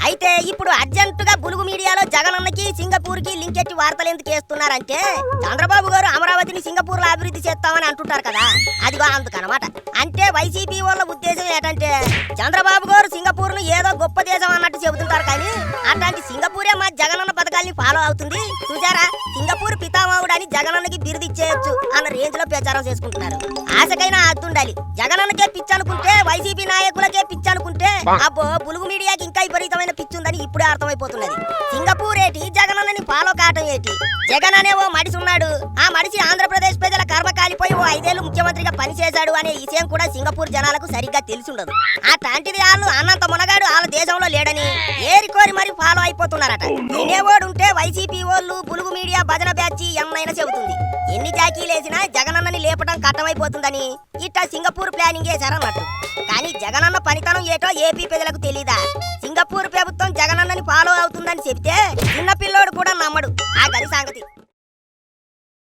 అయితే ఇప్పుడు అర్జెంటుగా బులుగు మీడియాలో జగనన్నకి సింగపూర్ కి లింక్ ఎట్టి వార్తలు ఎందుకు వేస్తున్నారంటే చంద్రబాబు గారు అమరావతిని సింగపూర్ లో అభివృద్ధి చేస్తామని అంటుంటారు కదా, అదిగో అందుకనమాట. అంటే వైసీపీ వాళ్ళ ఉద్దేశం ఏంటంటే చంద్రబాబు గారు సింగపూర్ ను ఏదో గొప్ప దేశం అన్నట్టు చెబుతుంటారు, కానీ అట్లాంటి సింగపూరే మా జగనన్న పథకాల్ని ఫాలో అవుతుంది. చూసారా, సింగపూర్ పితామహుడు అని జగనన్నకి బిరుదిచ్చేయచ్చు అన్న రేంజ్ లో ప్రచారం చేసుకుంటున్నారు. ఆశకైనా అద్దుండాలి. జగనన్నకే పిచ్చి అనుకుంటే వైసీపీ నాయకులకే పిచ్చి అనుకుంటే అబ్బో బులుగు మీడియాకి ఇంకా విపరీతమైన పిచ్చి ఉందని ఇప్పుడే అర్థమైపోతున్నది. సింగపూర్ ఏటి, జగనన్నని ఫాలో కావటం ఏటి? జగన్ అనే ఓ మనిషి ఉన్నాడు. ఆ మనిషి ఆంధ్రప్రదేశ్ ప్రజల కర్మ కాలిపోయి ఓ 5 ఏళ్లు ముఖ్యమంత్రిగా పనిచేశాడు అనే విషయం కూడా సింగపూర్ జనాలకు సరిగ్గా తెలిసుండదు. అట్లాంటిది వాళ్ళు అన్నంత మునగాడు వాళ్ళ దేశంలో లేడని ఏరికోరి మరి ఫాలో అయిపోతున్నారట. వినేవాడు ఉంటే వైసీపీ వాళ్ళు బులుగు మీడియా భజన బ్యాచ్ ఎన్నైనా చెబుతుంది. ఎన్ని జాకీలేసినా జగనన్నని లేపటం కట్టమైపోతుందని ఇట్టా సింగపూర్ ప్లానింగ్ చేశారన్నట్టు. కానీ జగనన్న పనితనం ఏటో ఏపీ ప్రజలకు తెలీదా? సింగపూర్ ప్రభుత్వం జగనన్నని ఫాలో అవుతుందని చెబితే చిన్న పిల్లోడు కూడా నమ్మడు. ఆ గది సంగతి.